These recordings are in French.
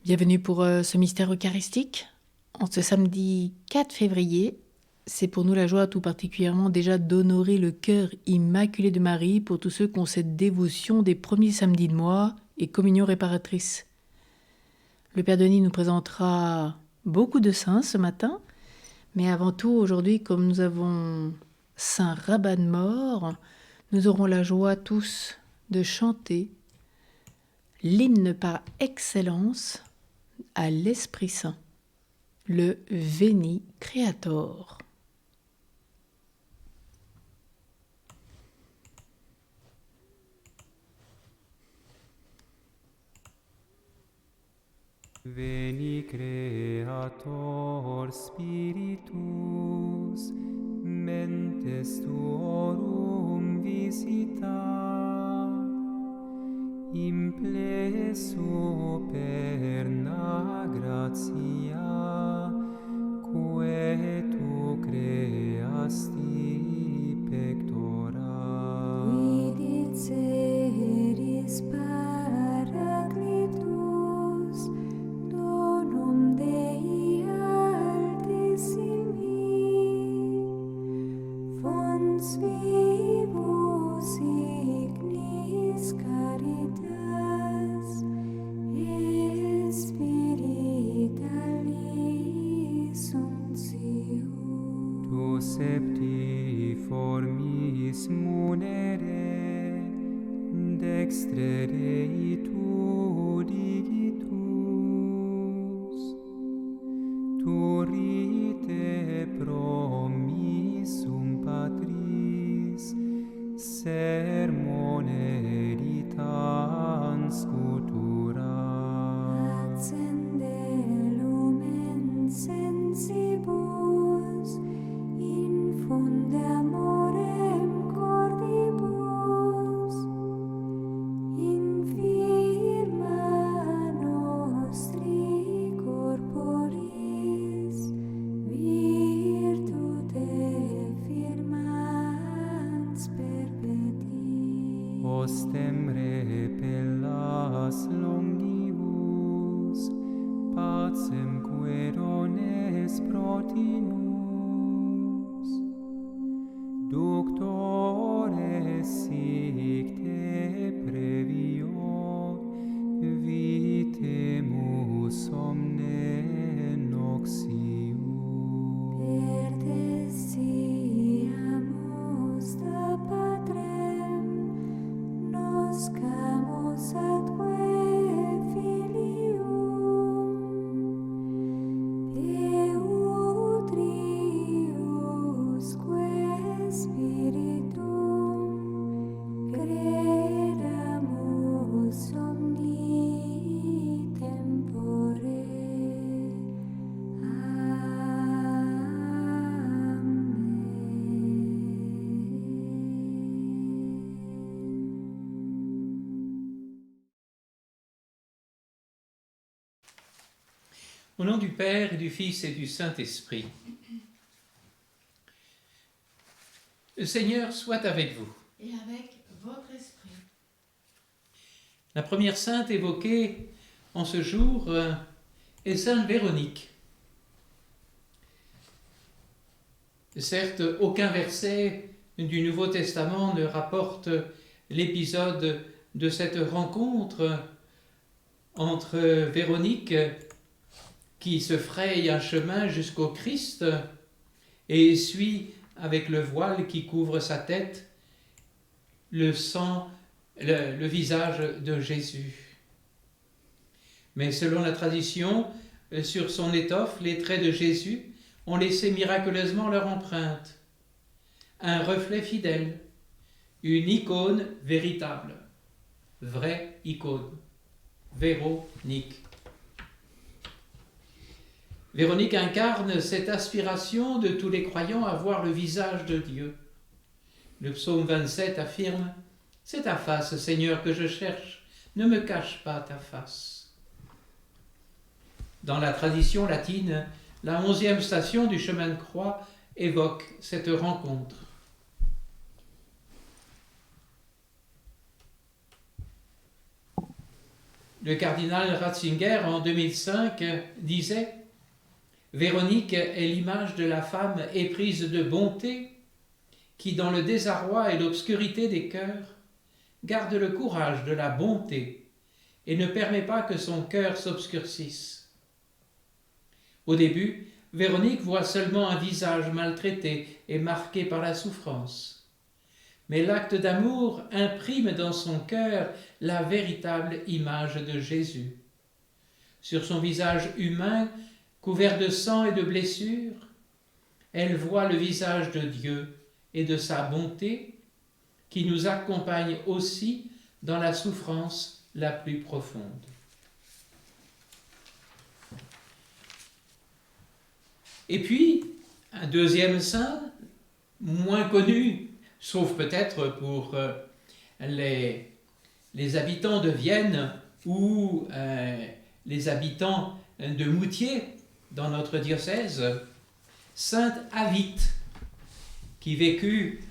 Bienvenue pour ce mystère eucharistique. En ce samedi 4 février, c'est pour nous la joie tout particulièrement déjà d'honorer le cœur immaculé de Marie pour tous ceux qui ont cette dévotion des premiers samedis de mois et communion réparatrice. Le Père Denis nous présentera beaucoup de saints ce matin, mais avant tout aujourd'hui, comme nous avons Saint Rabat de Mort, nous aurons la joie tous de chanter l'hymne par excellence à l'Esprit Saint, le Veni Creator. Veni Creator Spiritus, mentes tuorum visita, imple superna gratia, quae tu creasti pectora. Vidit seris Paracletus, donum Dei altissimi, fons vivus ignis caritas, et spiritualis unctio. Tu septiformis munere, dextre Dei tu digitus, turite promissum Patris, sermone ritans cultura. Accende lumen sensibus, infunde amorem cordibus, infirma nostri corporis, virtute firmans perpeti. Ostem repellas longibus, pacem querones protinus, ductores sic te previo, vitemus omne noxium. Per te siamus da Patrem, noscamus atque filium, Peutriusque Spiritum, credamus omni tempore. Au nom du Père, et du Fils et du Saint-Esprit. Le Seigneur soit avec vous. Et avec votre esprit. La première sainte évoquée en ce jour est Sainte Véronique. Certes, aucun verset du Nouveau Testament ne rapporte l'épisode de cette rencontre entre Véronique, qui se fraye un chemin jusqu'au Christ et suit avec le voile qui couvre sa tête le visage de Jésus. Mais selon la tradition, sur son étoffe, les traits de Jésus ont laissé miraculeusement leur empreinte. Un reflet fidèle, une icône véritable, vraie icône, Véronique. Véronique incarne cette aspiration de tous les croyants à voir le visage de Dieu. Le psaume 27 affirme « C'est ta face, Seigneur, que je cherche, ne me cache pas ta face. » Dans la tradition latine, la 11e station du chemin de croix évoque cette rencontre. Le cardinal Ratzinger, en 2005, disait « Véronique est l'image de la femme éprise de bonté qui, dans le désarroi et l'obscurité des cœurs, garde le courage de la bonté et ne permet pas que son cœur s'obscurcisse. Au début, Véronique voit seulement un visage maltraité et marqué par la souffrance. Mais l'acte d'amour imprime dans son cœur la véritable image de Jésus. Sur son visage humain, couvert de sang et de blessures, elle voit le visage de Dieu et de sa bonté qui nous accompagne aussi dans la souffrance la plus profonde. Et puis, un deuxième saint, moins connu, sauf peut-être pour les habitants de Vienne ou les habitants de Moutier dans notre diocèse, sainte Avite, qui vécut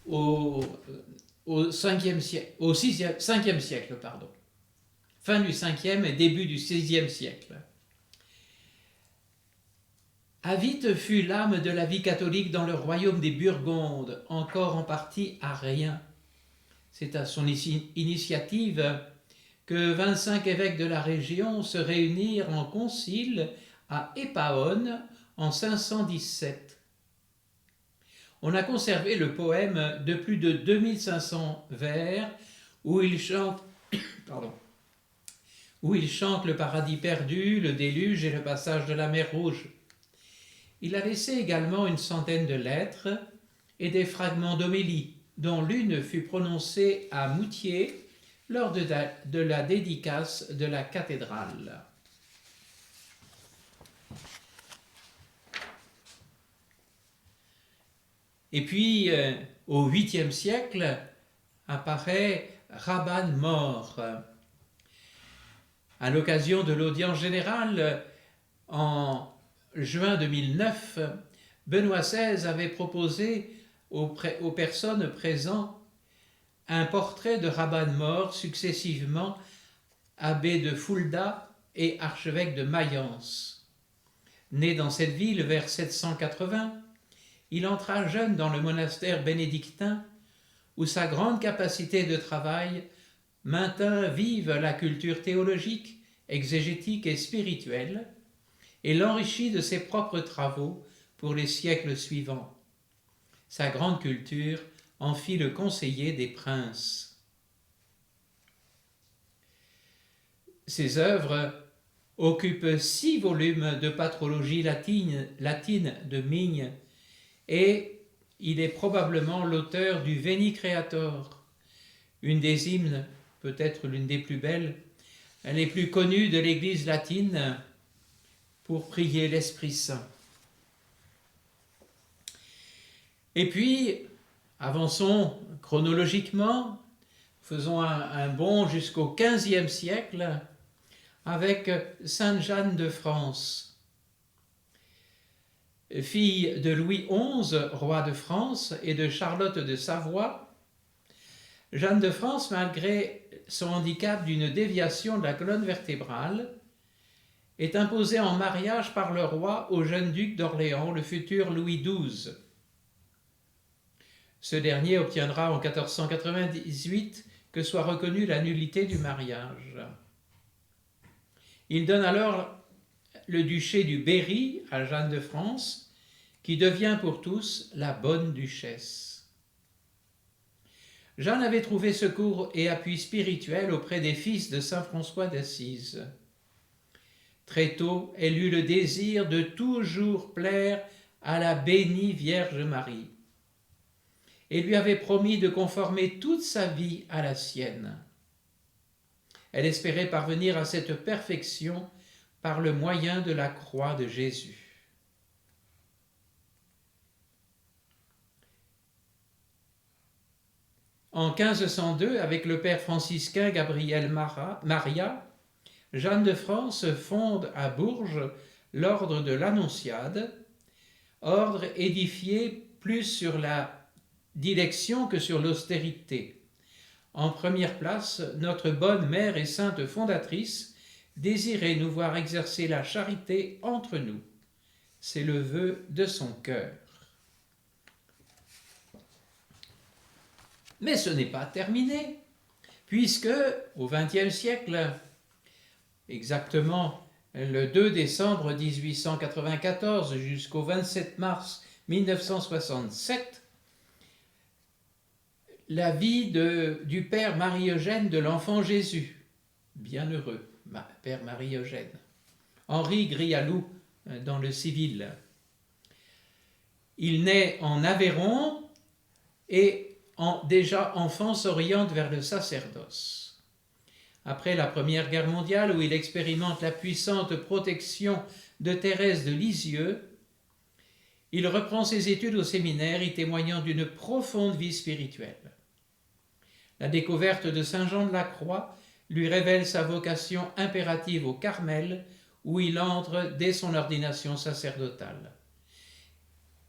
au 5e siècle, fin du 5e et début du 6e siècle. Avite fut l'âme de la vie catholique dans le royaume des Burgondes, encore en partie arien. C'est à son initiative que 25 évêques de la région se réunirent en concile à Épaonne en 517. On a conservé le poème de plus de 2500 vers où il chante le paradis perdu, le déluge et le passage de la mer Rouge. Il a laissé également une centaine de lettres et des fragments d'homélie, dont l'une fut prononcée à Moutier lors de la dédicace de la cathédrale. Et puis, au 8e siècle, apparaît Rabban Mor. À l'occasion de l'audience générale, en juin 2009, Benoît XVI avait proposé aux personnes présentes un portrait de Rabban Mor, successivement abbé de Fulda et archevêque de Mayence. Né dans cette ville vers 780, il entra jeune dans le monastère bénédictin où sa grande capacité de travail maintint vive la culture théologique, exégétique et spirituelle et l'enrichit de ses propres travaux pour les siècles suivants. Sa grande culture en fit le conseiller des princes. Ses œuvres occupent 6 volumes de patrologie latine de Migne et il est probablement l'auteur du Veni Creator, une des hymnes, peut-être l'une des plus belles, les plus connues de l'Église latine pour prier l'Esprit Saint. Et puis, avançons chronologiquement, faisons un bond jusqu'au XVe siècle avec Sainte Jeanne de France. Fille de Louis XI, roi de France, et de Charlotte de Savoie, Jeanne de France, malgré son handicap d'une déviation de la colonne vertébrale, est imposée en mariage par le roi au jeune duc d'Orléans, le futur Louis XII. Ce dernier obtiendra en 1498 que soit reconnue la nullité du mariage. Il donne alors le duché du Berry à Jeanne de France, qui devient pour tous la bonne duchesse. Jeanne avait trouvé secours et appui spirituel auprès des fils de saint François d'Assise. Très tôt, elle eut le désir de toujours plaire à la bénie Vierge Marie et lui avait promis de conformer toute sa vie à la sienne. Elle espérait parvenir à cette perfection par le moyen de la croix de Jésus. En 1502, avec le père franciscain Gabriel Maria, Jeanne de France fonde à Bourges l'ordre de l'Annonciade, ordre édifié plus sur la dilection que sur l'austérité, en première place notre bonne mère et sainte fondatrice, désirait nous voir exercer la charité entre nous. C'est le vœu de son cœur. Mais ce n'est pas terminé, puisque au XXe siècle, exactement le 2 décembre 1894 jusqu'au 27 mars 1967, la vie du père Marie-Eugène de l'Enfant Jésus, bienheureux père Marie-Eugène, Henri Grialou dans le civil. Il naît en Aveyron et déjà enfant s'oriente vers le sacerdoce. Après la Première Guerre mondiale, où il expérimente la puissante protection de Thérèse de Lisieux, il reprend ses études au séminaire, y témoignant d'une profonde vie spirituelle. La découverte de Saint Jean de la Croix lui révèle sa vocation impérative au Carmel, où il entre dès son ordination sacerdotale.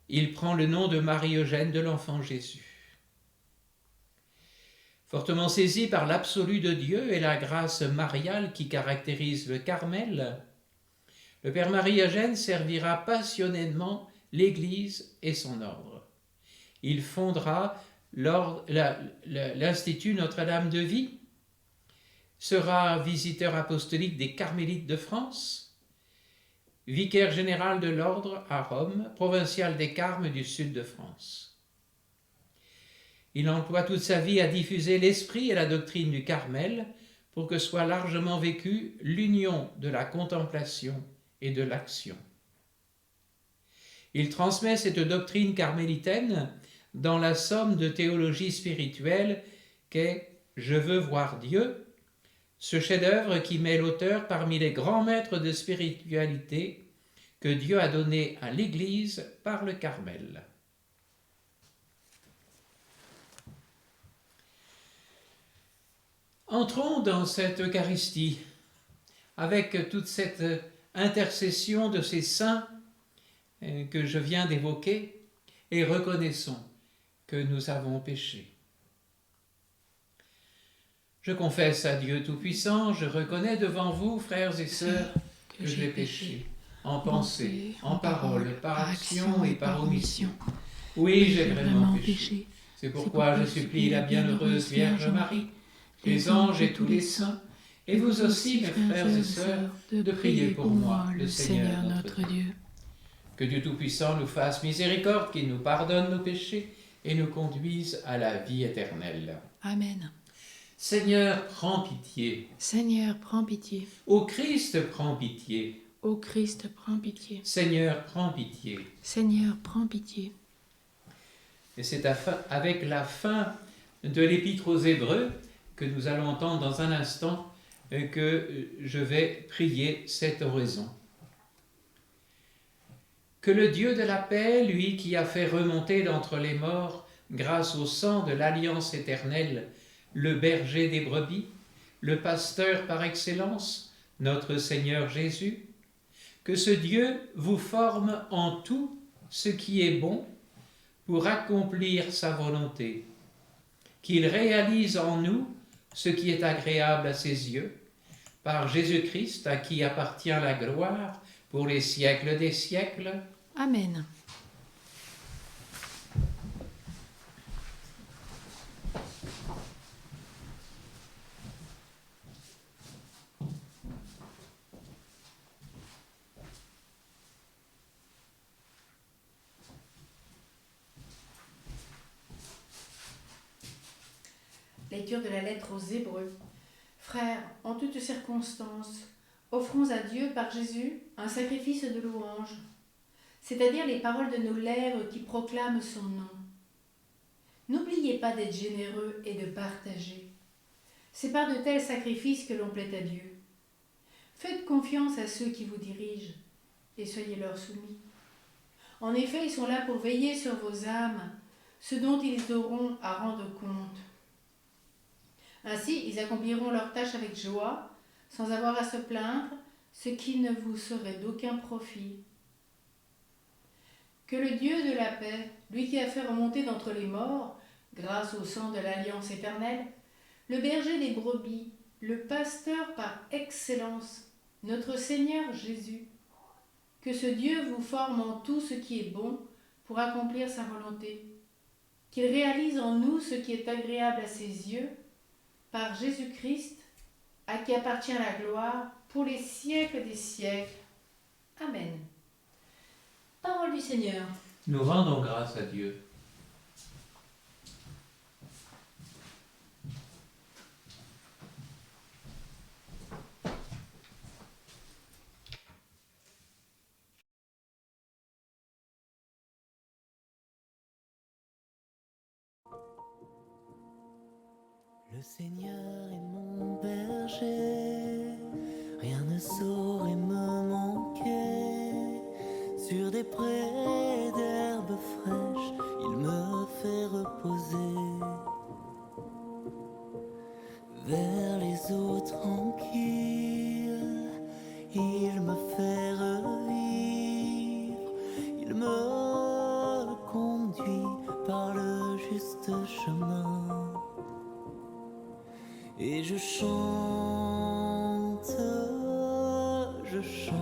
Il prend le nom de Marie-Eugène de l'Enfant Jésus. Fortement saisi par l'absolu de Dieu et la grâce mariale qui caractérise le Carmel, le père Marie-Eugène servira passionnément l'Église et son ordre. Il fondera l'Institut Notre-Dame de Vie, sera visiteur apostolique des Carmélites de France, vicaire général de l'ordre à Rome, provincial des Carmes du sud de France. Il emploie toute sa vie à diffuser l'esprit et la doctrine du Carmel pour que soit largement vécue l'union de la contemplation et de l'action. Il transmet cette doctrine carmélitaine dans la somme de théologie spirituelle qu'est « Je veux voir Dieu », ce chef-d'œuvre qui met l'auteur parmi les grands maîtres de spiritualité que Dieu a donné à l'Église par le Carmel. Entrons dans cette Eucharistie avec toute cette intercession de ces saints que je viens d'évoquer et reconnaissons que nous avons péché. Je confesse à Dieu Tout-Puissant, je reconnais devant vous, frères et sœurs, que j'ai péché, en pensée, en parole, par action et par omission. Oui, j'ai vraiment péché. C'est pourquoi je supplie la bienheureuse Vierge Marie, les anges et tous les saints, et vous aussi, mes frères et sœurs, de prier pour moi, le Seigneur notre Dieu. Que Dieu Tout-Puissant nous fasse miséricorde, qu'il nous pardonne nos péchés et nous conduise à la vie éternelle. Amen. Seigneur, prends pitié. Seigneur, prends pitié. Ô Christ, prends pitié. Ô Christ, prends pitié. Seigneur, prends pitié. Seigneur, prends pitié. Et c'est avec la fin de l'Épître aux Hébreux que nous allons entendre dans un instant que je vais prier cette oraison. Que le Dieu de la paix, lui qui a fait remonter d'entre les morts, grâce au sang de l'alliance éternelle, le berger des brebis, le pasteur par excellence, notre Seigneur Jésus, que ce Dieu vous forme en tout ce qui est bon pour accomplir sa volonté, qu'il réalise en nous ce qui est agréable à ses yeux, par Jésus-Christ à qui appartient la gloire pour les siècles des siècles. Amen. Lecture de la lettre aux Hébreux. Frères, en toutes circonstances, offrons à Dieu par Jésus un sacrifice de louange, c'est-à-dire les paroles de nos lèvres qui proclament son nom. N'oubliez pas d'être généreux et de partager. C'est par de tels sacrifices que l'on plaît à Dieu. Faites confiance à ceux qui vous dirigent et soyez leur soumis. En effet, ils sont là pour veiller sur vos âmes, ce dont ils auront à rendre compte. Ainsi, ils accompliront leur tâche avec joie, sans avoir à se plaindre, ce qui ne vous serait d'aucun profit. Que le Dieu de la paix, lui qui a fait remonter d'entre les morts, grâce au sang de l'alliance éternelle, le berger des brebis, le pasteur par excellence, notre Seigneur Jésus. Que ce Dieu vous forme en tout ce qui est bon pour accomplir sa volonté, qu'il réalise en nous ce qui est agréable à ses yeux, par Jésus-Christ, à qui appartient la gloire pour les siècles des siècles. Amen. Parole du Seigneur. Nous rendons grâce à Dieu. Le Seigneur est mon berger, rien ne saurait me manquer. Sur des prés d'herbes fraîches, il me fait reposer. Vers les eaux tranquilles, il me fait revivre. Il me conduit par le juste chemin. Et je chante, je chante.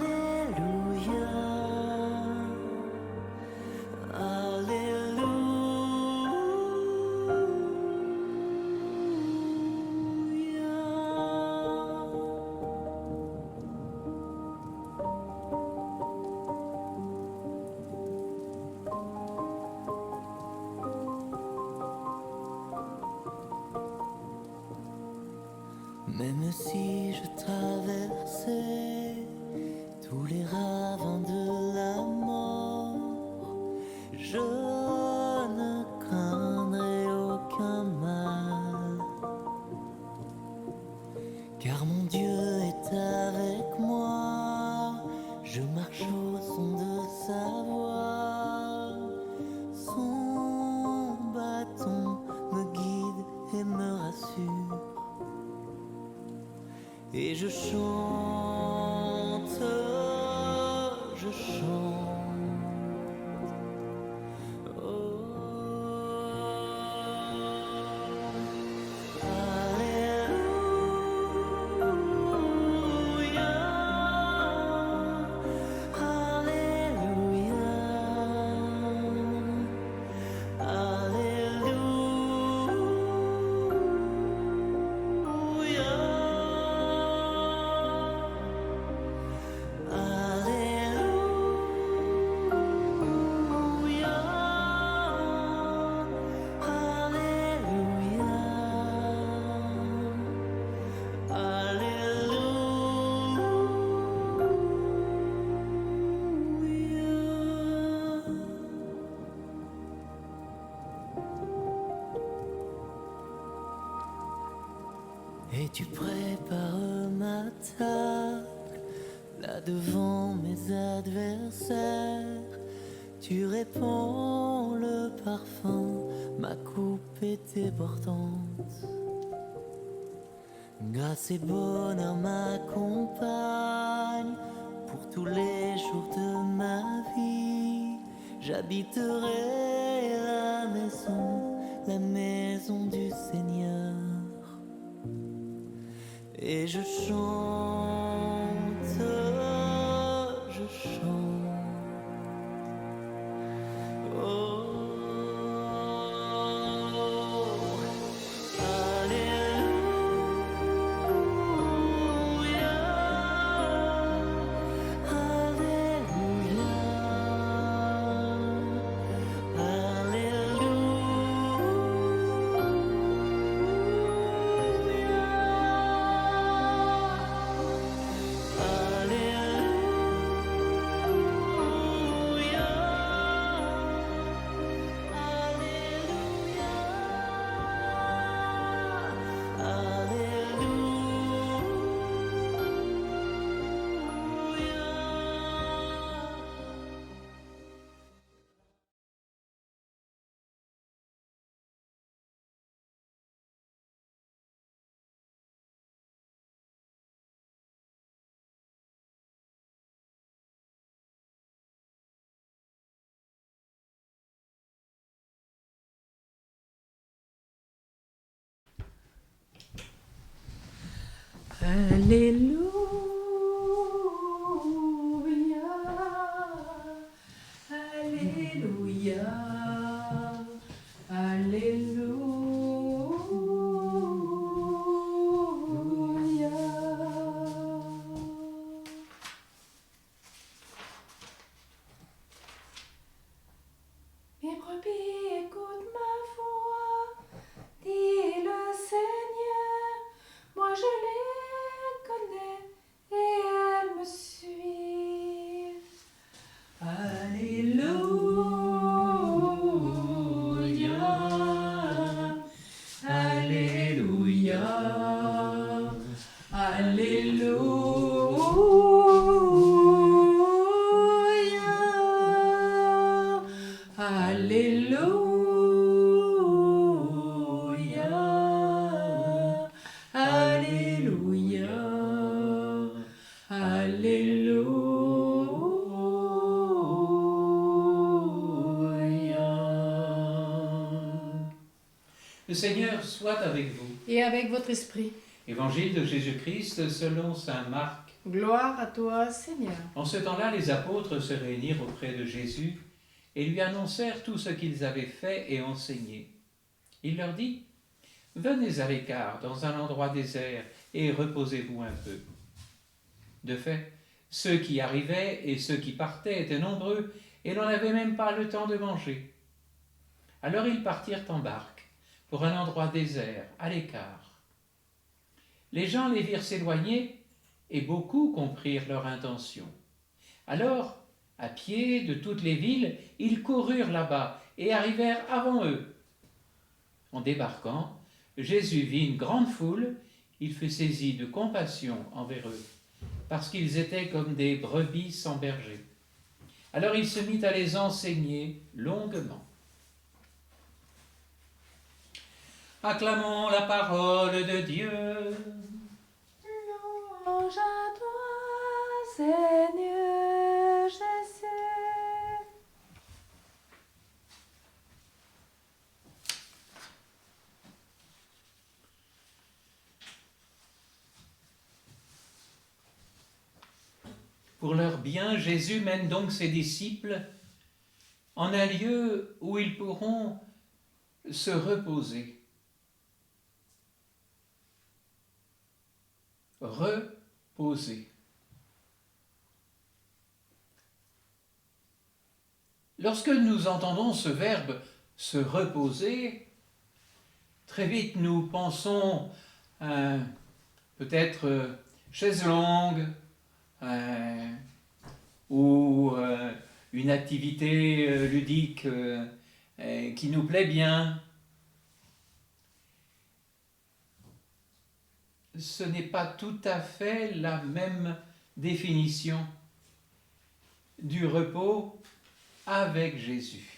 Alléluia, Alléluia, Même si je traversais tous les ravins de la mort, je ne craindrai aucun mal, car mon Dieu est avec moi. Je marche au son de sa voix, son bâton me guide et me rassure. Et je chante, je chante. Oh, Alléluia, Et tu prépares ma table là devant mes adversaires. Tu répands le parfum, ma coupe est débordante. Grâce et bonheur m'accompagnent pour tous les jours de ma vie. J'habiterai la maison du Seigneur. Et je chante, je chante. Oh, Alléluia, Alléluia, Alléluia, Alléluia, Alléluia. Mes brebis écoutent ma voix, dit le Seigneur. Moi je les connais et elles me suivent. Alléluia, Alléluia, Alléluia, Alléluia, Alléluia, Alléluia. Le Seigneur soit avec vous. Et avec votre esprit. Évangile de Jésus-Christ selon saint Marc. Gloire à toi, Seigneur. En ce temps-là, les apôtres se réunirent auprès de Jésus et lui annoncèrent tout ce qu'ils avaient fait et enseigné. Il leur dit : « Venez à l'écart, dans un endroit désert, et reposez-vous un peu. » De fait, ceux qui arrivaient et ceux qui partaient étaient nombreux et n'en avaient même pas le temps de manger. Alors ils partirent en barque, pour un endroit désert, à l'écart. Les gens les virent s'éloigner, et beaucoup comprirent leur intention. Alors, à pied de toutes les villes, ils coururent là-bas et arrivèrent avant eux. En débarquant, Jésus vit une grande foule, il fut saisi de compassion envers eux, parce qu'ils étaient comme des brebis sans berger. Alors il se mit à les enseigner longuement. Acclamons la parole de Dieu. Louange à toi, Seigneur Jésus. Pour leur bien, Jésus mène donc ses disciples en un lieu où ils pourront se reposer. Reposer. Lorsque nous entendons ce verbe se reposer, très vite nous pensons peut-être chaise longue ou une activité ludique qui nous plaît bien. Ce n'est pas tout à fait la même définition du repos avec Jésus.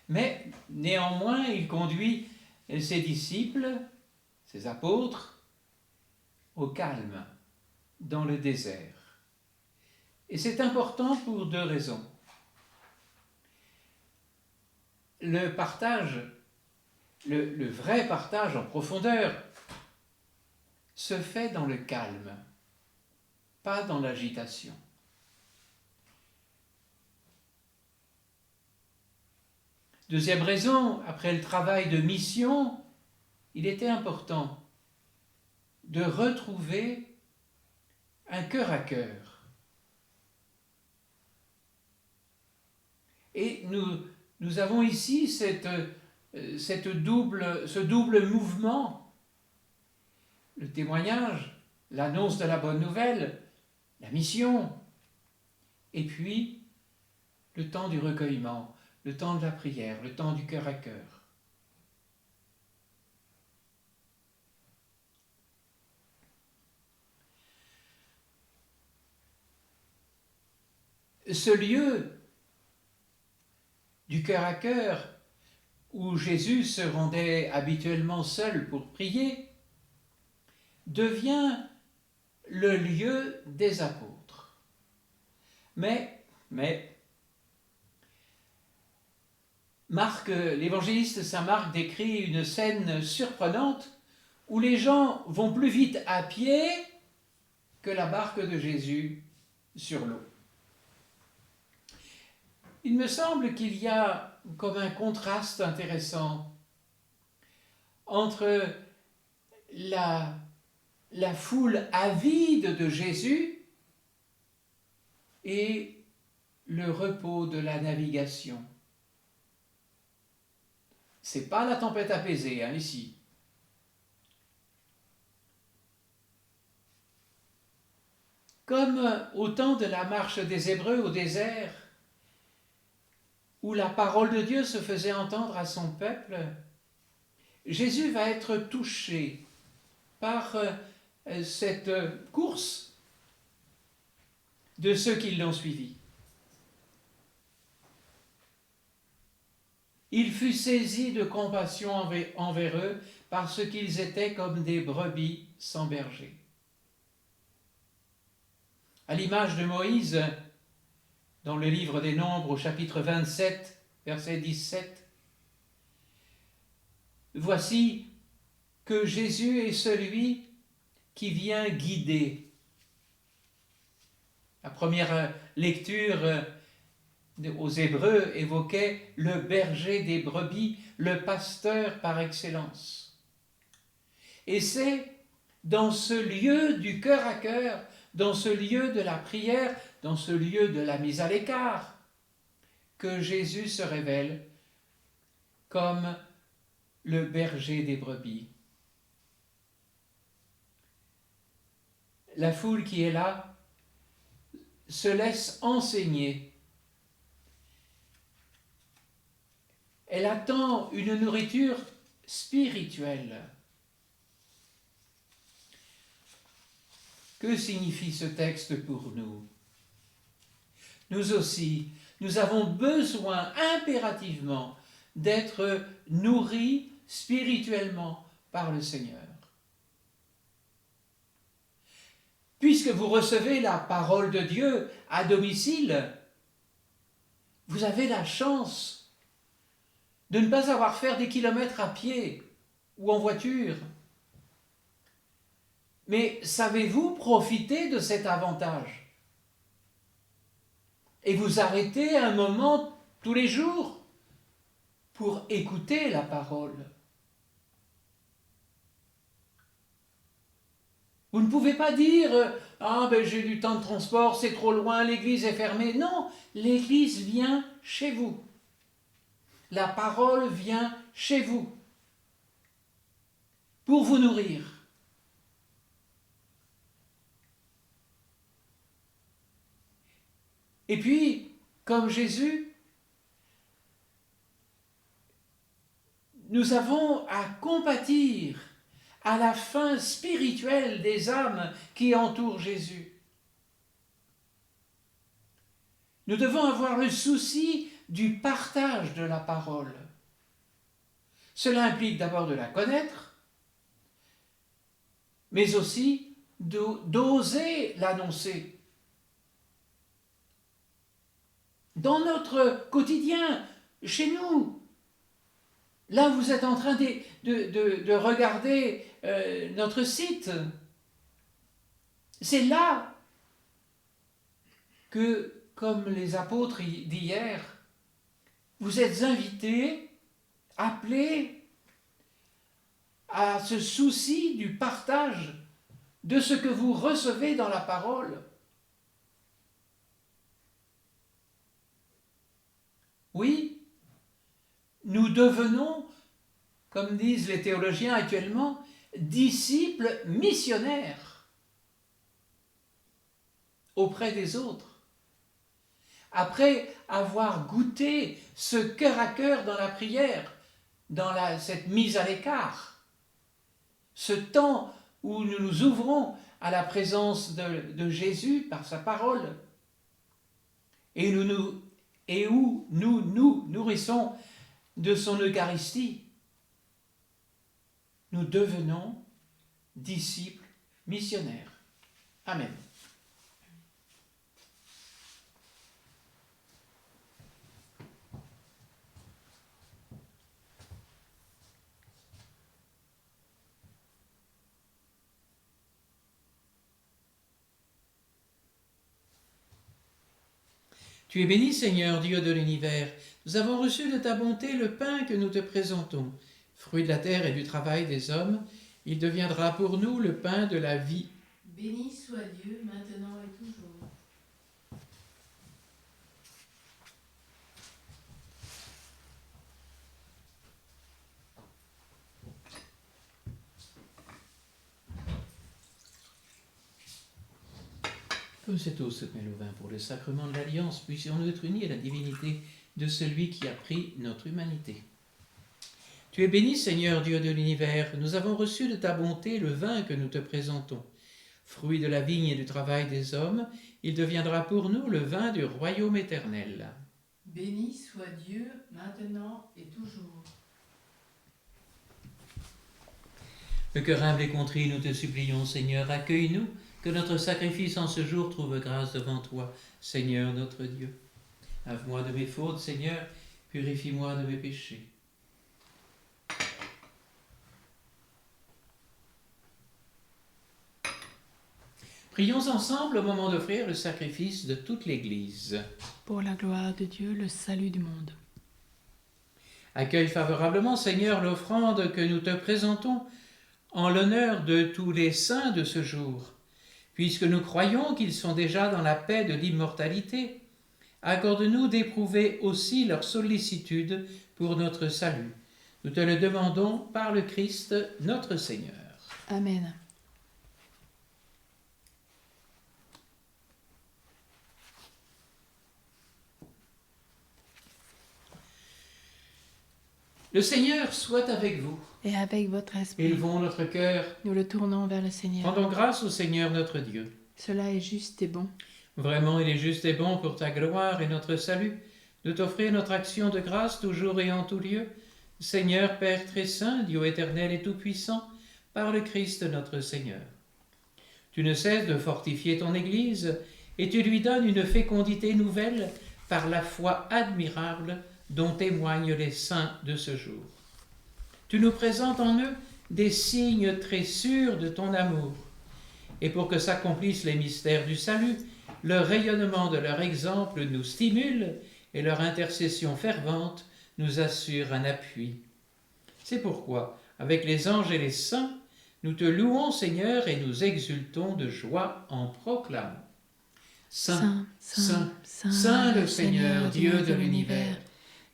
Mais néanmoins, il conduit ses disciples, ses apôtres, au calme, dans le désert. Et c'est important pour deux raisons. Le partage, le vrai partage en profondeur, se fait dans le calme, pas dans l'agitation. Deuxième raison, après le travail de mission, il était important de retrouver un cœur à cœur. Et nous avons ici ce double mouvement, le témoignage, l'annonce de la bonne nouvelle, la mission, et puis le temps du recueillement, le temps de la prière, le temps du cœur à cœur. Ce lieu du cœur à cœur, où Jésus se rendait habituellement seul pour prier, devient le lieu des apôtres. Mais Marc, l'évangéliste Saint Marc décrit une scène surprenante où les gens vont plus vite à pied que la barque de Jésus sur l'eau. Il me semble qu'il y a comme un contraste intéressant entre la foule avide de Jésus et le repos de la navigation. C'est pas la tempête apaisée, ici. Comme au temps de la marche des Hébreux au désert, où la parole de Dieu se faisait entendre à son peuple, Jésus va être touché par cette course de ceux qui l'ont suivi. Il fut saisi de compassion envers eux parce qu'ils étaient comme des brebis sans berger. À l'image de Moïse, dans le livre des Nombres, au chapitre 27, verset 17, voici que Jésus est celui qui vient guider. La première lecture aux Hébreux évoquait le berger des brebis, le pasteur par excellence. Et c'est dans ce lieu du cœur à cœur, dans ce lieu de la prière, dans ce lieu de la mise à l'écart, que Jésus se révèle comme le berger des brebis. La foule qui est là se laisse enseigner. Elle attend une nourriture spirituelle. Que signifie ce texte pour nous? Nous aussi, nous avons besoin impérativement d'être nourris spirituellement par le Seigneur. Puisque vous recevez la parole de Dieu à domicile, vous avez la chance de ne pas avoir à faire des kilomètres à pied ou en voiture. Mais savez-vous profiter de cet avantage et vous arrêter un moment tous les jours pour écouter la parole? Vous ne pouvez pas dire « Ah, j'ai du temps de transport, c'est trop loin, l'église est fermée. » Non, l'église vient chez vous. La parole vient chez vous pour vous nourrir. Et puis, comme Jésus, nous avons à compatir à la faim spirituelle des âmes qui entourent Jésus. Nous devons avoir le souci du partage de la parole. Cela implique d'abord de la connaître, mais aussi d'oser l'annoncer. Dans notre quotidien, chez nous, là vous êtes en train de regarder notre site, c'est là que, comme les apôtres d'hier, vous êtes invités, appelés à ce souci du partage de ce que vous recevez dans la parole. Oui, nous devenons, comme disent les théologiens actuellement, disciples missionnaires auprès des autres. Après avoir goûté ce cœur à cœur dans la prière, dans cette mise à l'écart, ce temps où nous nous ouvrons à la présence de Jésus par sa parole, et où nous nous nourrissons de son Eucharistie, nous devenons disciples missionnaires. Amen. Tu es béni, Seigneur, Dieu de l'univers. Nous avons reçu de ta bonté le pain que nous te présentons. Fruit de la terre et du travail des hommes, il deviendra pour nous le pain de la vie. Béni soit Dieu, maintenant et toujours. Comme cette eau se mêle au vin pour le sacrement de l'Alliance, puissions-nous être unis à la divinité de celui qui a pris notre humanité. Tu es béni, Seigneur, Dieu de l'univers. Nous avons reçu de ta bonté le vin que nous te présentons. Fruit de la vigne et du travail des hommes, il deviendra pour nous le vin du royaume éternel. Béni soit Dieu, maintenant et toujours. Le cœur humble et contrit, nous te supplions, Seigneur, accueille-nous, que notre sacrifice en ce jour trouve grâce devant toi, Seigneur notre Dieu. Lave-moi de mes fautes, Seigneur, purifie-moi de mes péchés. Prions ensemble au moment d'offrir le sacrifice de toute l'Église. Pour la gloire de Dieu, le salut du monde. Accueille favorablement, Seigneur, l'offrande que nous te présentons en l'honneur de tous les saints de ce jour. Puisque nous croyons qu'ils sont déjà dans la paix de l'immortalité, accorde-nous d'éprouver aussi leur sollicitude pour notre salut. Nous te le demandons par le Christ, notre Seigneur. Amen. Le Seigneur soit avec vous. Et avec votre esprit, Élevons notre cœur. nous le tournons vers le Seigneur. Rendons grâce au Seigneur notre Dieu. Cela est juste et bon. Vraiment, il est juste et bon pour ta gloire et notre salut de t'offrir notre action de grâce toujours et en tout lieu. Seigneur, Père très saint, Dieu éternel et tout-puissant, par le Christ notre Seigneur. Tu ne cesses de fortifier ton Église et tu lui donnes une fécondité nouvelle par la foi admirable dont témoignent les saints de ce jour. Tu nous présentes en eux des signes très sûrs de ton amour. Et pour que s'accomplissent les mystères du salut, le rayonnement de leur exemple nous stimule et leur intercession fervente nous assure un appui. C'est pourquoi, avec les anges et les saints, nous te louons, Seigneur, et nous exultons de joie en proclamant. Saint, Saint, Saint le Seigneur, Dieu de l'univers,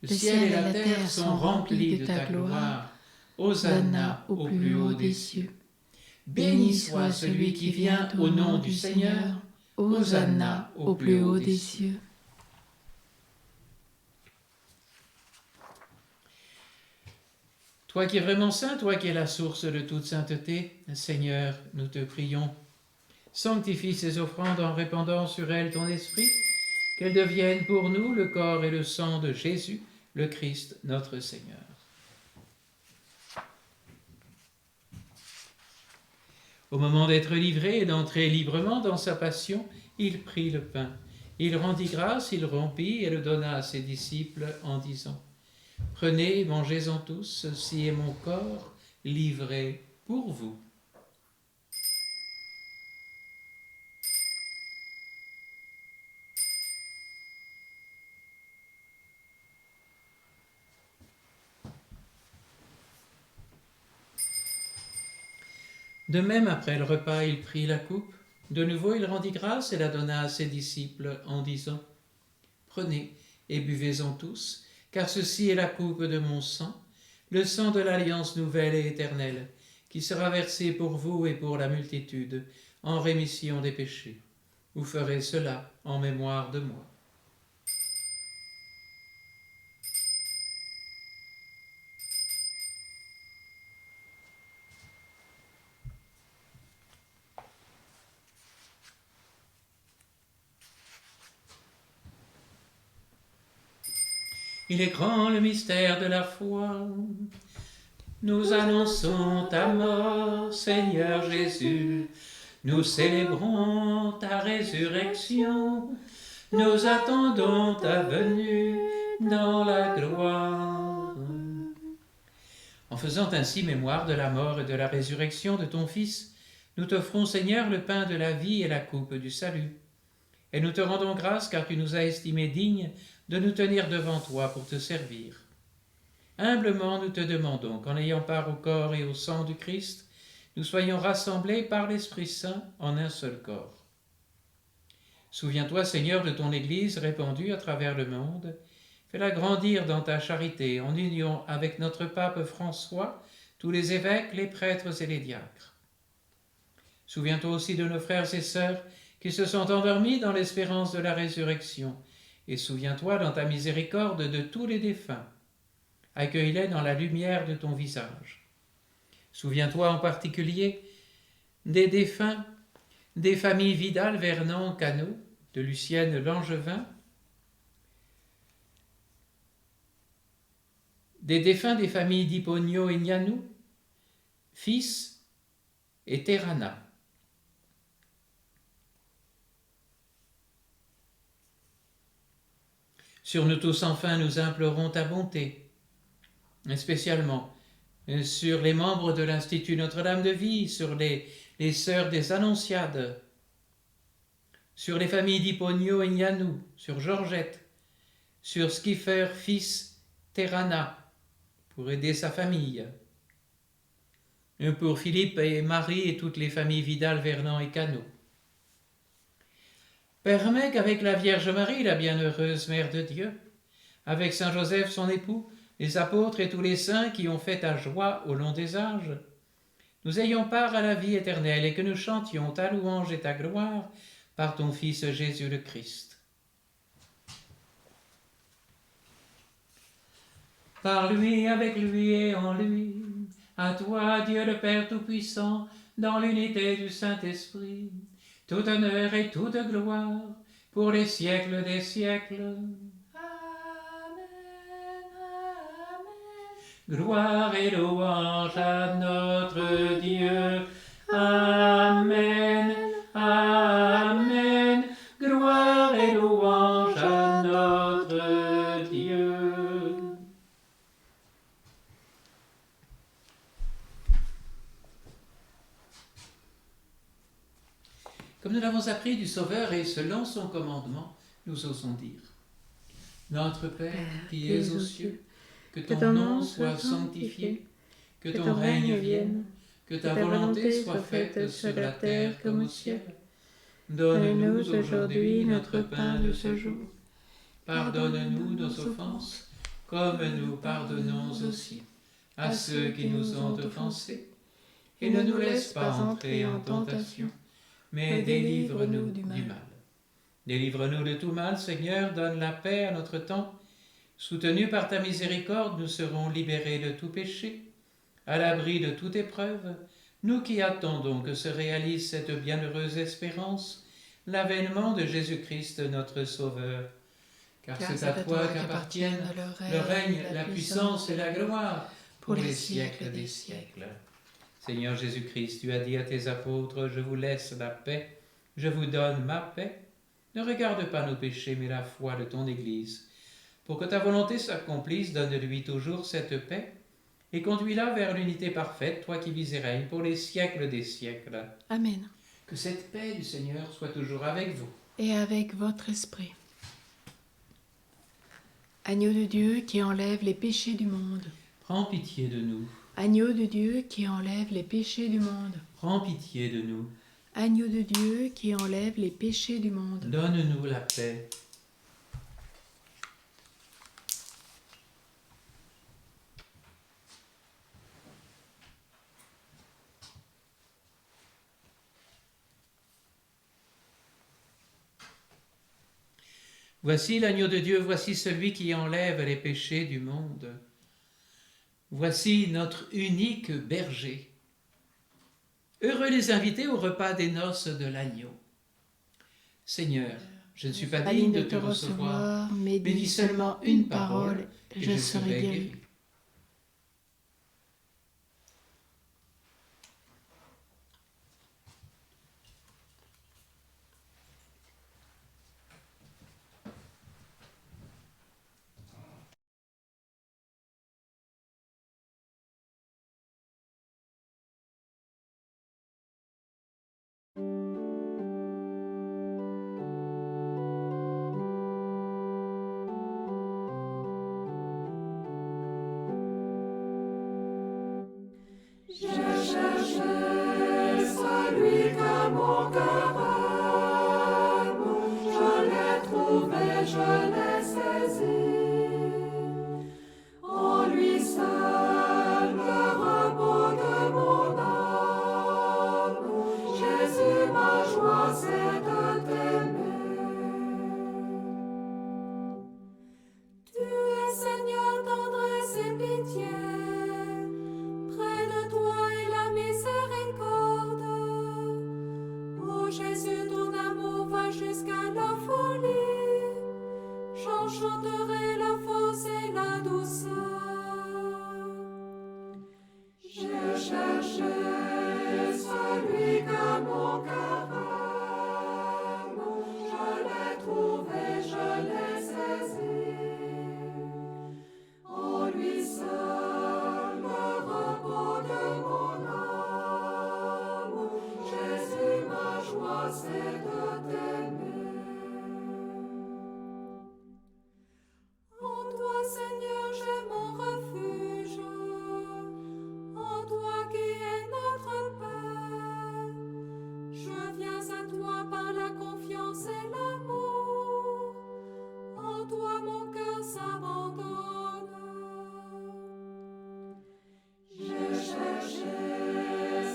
le ciel et la terre sont remplis de ta gloire. Hosanna au plus haut des cieux. Béni soit celui qui vient au nom du Seigneur. Hosanna au plus haut des cieux. Toi qui es vraiment saint, toi qui es la source de toute sainteté, Seigneur, nous te prions. Sanctifie ces offrandes en répandant sur elles ton esprit, qu'elles deviennent pour nous le corps et le sang de Jésus, le Christ, notre Seigneur. Au moment d'être livré et d'entrer librement dans sa passion, il prit le pain. Il rendit grâce, il rompit et le donna à ses disciples en disant « Prenez, mangez-en tous, ceci est mon corps livré pour vous. » De même, après le repas, il prit la coupe. De nouveau, il rendit grâce et la donna à ses disciples en disant « Prenez et buvez-en tous, car ceci est la coupe de mon sang, le sang de l'alliance nouvelle et éternelle, qui sera versé pour vous et pour la multitude, en rémission des péchés. Vous ferez cela en mémoire de moi. » Il est grand le mystère de la foi. Nous annonçons ta mort, Seigneur Jésus. Nous célébrons ta résurrection. Nous attendons ta venue dans la gloire. En faisant ainsi mémoire de la mort et de la résurrection de ton Fils, nous t'offrons, Seigneur, le pain de la vie et la coupe du salut. Et nous te rendons grâce car tu nous as estimés dignes de nous tenir devant toi pour te servir. Humblement nous te demandons qu'en ayant part au corps et au sang du Christ, nous soyons rassemblés par l'Esprit Saint en un seul corps. Souviens-toi, Seigneur, de ton Église répandue à travers le monde. Fais-la grandir dans ta charité, en union avec notre pape François, tous les évêques, les prêtres et les diacres. Souviens-toi aussi de nos frères et sœurs qui se sont endormis dans l'espérance de la résurrection, et souviens-toi dans ta miséricorde de tous les défunts. Accueille-les dans la lumière de ton visage. Souviens-toi en particulier des défunts des familles Vidal, Vernon, Cano, de Lucienne Langevin, des défunts des familles d'Hiponio et Gnanou, fils et Terrana. Sur nous tous enfin, nous implorons ta bonté, et spécialement sur les membres de l'Institut Notre-Dame de Vie, sur les sœurs des Annonciades, sur les familles d'Hiponio et Gnanou, sur Georgette, sur Skiffer, fils Terrana, pour aider sa famille, et pour Philippe et Marie et toutes les familles Vidal, Vernon et Cano. Permets qu'avec la Vierge Marie, la bienheureuse Mère de Dieu, avec Saint Joseph son époux, les apôtres et tous les saints qui ont fait ta joie au long des âges, nous ayons part à la vie éternelle et que nous chantions ta louange et ta gloire par ton Fils Jésus le Christ. Par lui, avec lui et en lui, à toi, Dieu le Père Tout-Puissant, dans l'unité du Saint-Esprit, tout honneur et toute gloire pour les siècles des siècles. Gloire et louange à notre Dieu. Amen. Amen. Gloire et louange à notre Dieu. Comme nous l'avons appris du Sauveur et selon son commandement, nous osons dire: Notre Père qui es aux cieux, que ton nom soit sanctifié, que ton règne vienne, que ta volonté soit faite sur la terre comme au ciel. Donne-nous aujourd'hui notre pain de ce jour. Pardonne-nous nos offenses, comme nous pardonnons aussi à ceux qui nous ont offensés. Et ne nous laisse pas entrer en tentation, mais délivre-nous du mal. Délivre-nous de tout mal, Seigneur, donne la paix à notre temps. Soutenus par ta miséricorde, nous serons libérés de tout péché, à l'abri de toute épreuve, nous qui attendons que se réalise cette bienheureuse espérance, l'avènement de Jésus-Christ notre Sauveur. Car c'est à toi qu'appartiennent le règne, la puissance et la gloire pour les siècles des siècles. Seigneur Jésus-Christ, tu as dit à tes apôtres: je vous laisse la paix, je vous donne ma paix. Ne regarde pas nos péchés, mais la foi de ton Église. Pour que ta volonté s'accomplisse, donne-lui toujours cette paix et conduis-la vers l'unité parfaite, toi qui vis et règnes pour les siècles des siècles. Amen. Que cette paix du Seigneur soit toujours avec vous. Et avec votre esprit. Agneau de Dieu qui enlève les péchés du monde. Prends pitié de nous. Agneau de Dieu qui enlève les péchés du monde. Prends pitié de nous. Agneau de Dieu qui enlève les péchés du monde. Donne-nous la paix. Voici l'agneau de Dieu, voici celui qui enlève les péchés du monde. Voici notre unique berger. Heureux les invités au repas des noces de l'agneau. Seigneur, je ne suis pas digne de te recevoir, mais dis seulement une parole, et je serai guéri. mon cœur aime, je l'ai trouvé, je l'ai saisi. En lui seul le repos de mon âme, Jésus, ma joie, c'est de t'aimer. Tu es Seigneur, tendresse et pitié, près de toi est la miséricorde. Ô Jésus, ton amour va jusqu'à la folie, j'en chanterai la force et la douceur. J'ai cherché celui que mon cœur aime, je l'ai trouvé, je l'ai saisi. En lui seul le repos de mon âme, Jésus, ma joie, c'est de t'aimer. En toi, Seigneur, j'ai mon refuge, en toi qui es notre Père. Je viens à toi par la confiance et l'amour, en toi mon cœur s'abandonne. J'ai cherché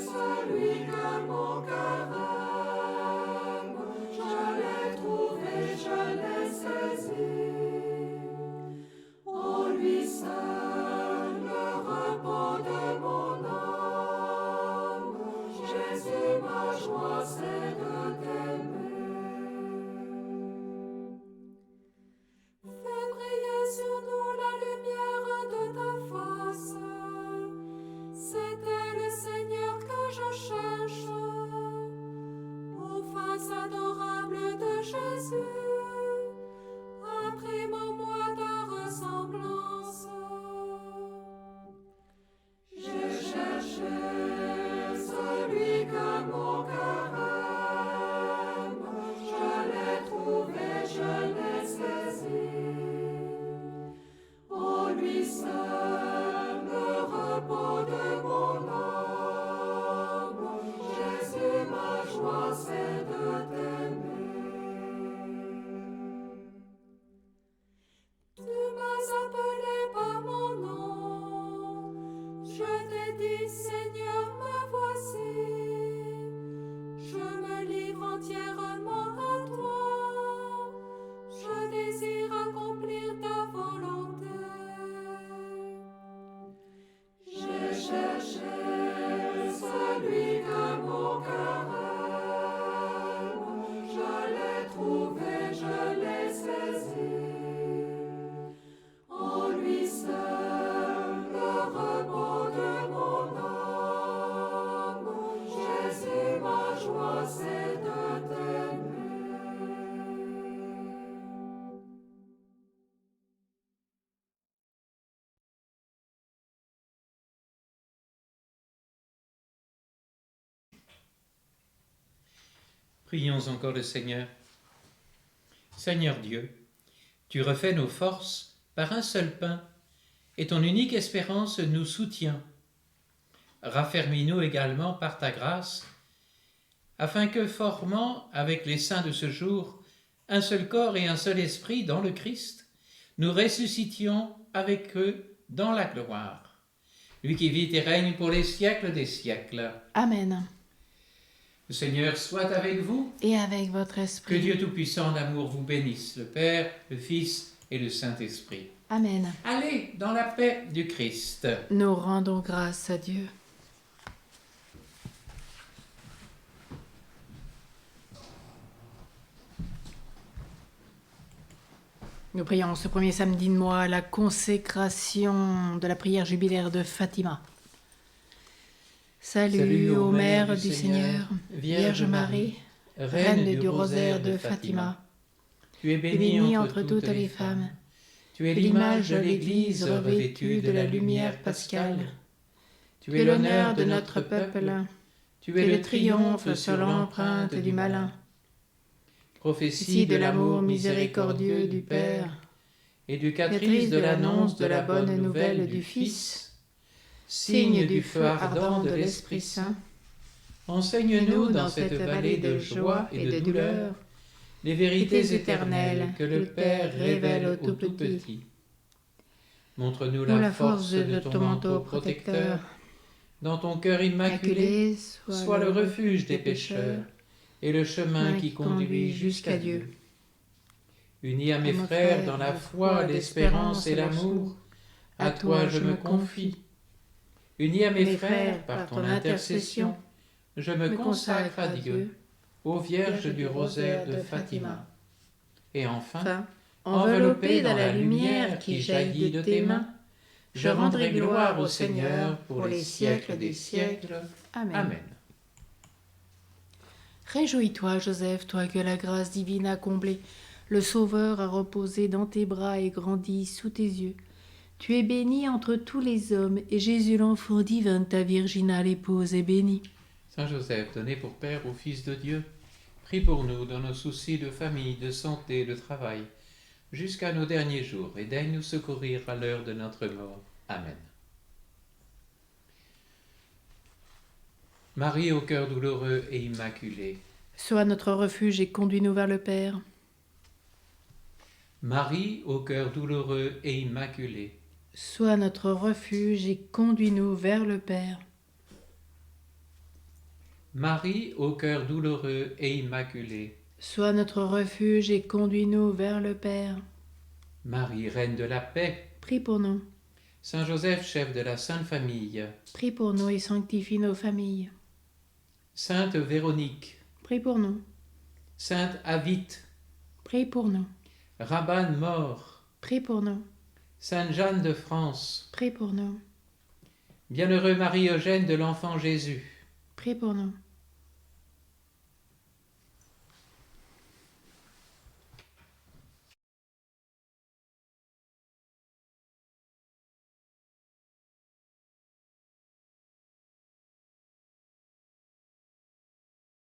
celui que mon cœur aime, je l'ai trouvé, je l'ai saisi. En lui seul le repos de mon âme, Jésus, ma joie, c'est de t'aimer. Fais briller sur nous la lumière de ta face, c'est elle, Seigneur, que je cherche. Ô face adorable de Jésus, imprime en moi ta ressemblance. J'ai cherché celui que mon cœur aime, je l'ai trouvé, je l'ai saisi. En lui seul le repos de mon âme, Jésus, ma joie, c'est de t'aimer. Tu m'as appelé par mon nom, je t'ai dit, Seigneur, me voici. Je me livre entièrement à toi, je désire accomplir ta volonté. J'ai cherché celui que mon cœur aime, je l'ai trouvé, je l'ai saisi. En lui seul le repos de mon âme, Jésus, ma joie, c'est de t'aimer. Prions encore le Seigneur. Seigneur Dieu, tu refais nos forces par un seul pain, et ton unique espérance nous soutient. Raffermis-nous également par ta grâce, afin que, formant avec les saints de ce jour un seul corps et un seul esprit dans le Christ, nous ressuscitions avec eux dans la gloire. Lui qui vit et règne pour les siècles des siècles. Amen. Le Seigneur soit avec vous. Et avec votre Que esprit. Dieu Tout-Puissant en amour vous bénisse, le Père, le Fils et le Saint-Esprit. Amen. Allez dans la paix du Christ. Nous rendons grâce à Dieu. Nous prions ce premier samedi de mois la consécration de la prière jubilaire de Fatima. Salut ô Mère du Seigneur, Vierge Marie, Reine du rosaire de Fatima. Tu es Bénie entre toutes les femmes. Tu es l'image de l'Église revêtue de la lumière pascale. Tu es l'honneur de notre peuple. Tu es le triomphe sur l'empreinte du malin. Prophétie de l'amour miséricordieux du Père, éducatrice de l'annonce de la bonne nouvelle du Fils, signe du feu ardent de l'Esprit Saint, Enseigne-nous dans cette vallée de joie et de douleur les vérités éternelles que le Père révèle aux tout petits. Montre-nous la force de ton manteau protecteur. Dans ton cœur immaculé, sois le refuge des pécheurs et le chemin qui conduit jusqu'à Dieu. Unis à mes frères dans la foi, l'espérance et l'amour, à toi je me confie. Unis à mes frères par ton intercession, je me consacre à Dieu, ô Vierge du rosaire de Fatima. Et enfin, enveloppé dans la lumière qui jaillit de tes mains, je rendrai gloire au Seigneur pour les siècles des siècles. Amen. Réjouis-toi, Joseph, toi que la grâce divine a comblé. Le Sauveur a reposé dans tes bras et grandi sous tes yeux. Tu es béni entre tous les hommes, et Jésus, l'enfant divin, ta virginale épouse, est béni. Saint Joseph, donné pour Père au Fils de Dieu, prie pour nous dans nos soucis de famille, de santé, de travail, jusqu'à nos derniers jours, et daigne nous secourir à l'heure de notre mort. Amen. Marie au cœur douloureux et immaculé. Sois notre refuge et conduis-nous vers le Père. Marie au cœur douloureux et immaculé. Sois notre refuge et conduis-nous vers le Père. Marie au cœur douloureux et immaculé. Sois notre refuge et conduis-nous vers le Père. Marie, Reine de la paix. Prie pour nous. Saint Joseph, chef de la Sainte Famille. Prie pour nous et sanctifie nos familles. Sainte Véronique. Prie pour nous. Sainte Avit. Prie pour nous. Rabbin mort. Prie pour nous. Sainte Jeanne de France. Prie pour nous. Bienheureux Marie-Eugène de l'Enfant Jésus. Prie pour nous.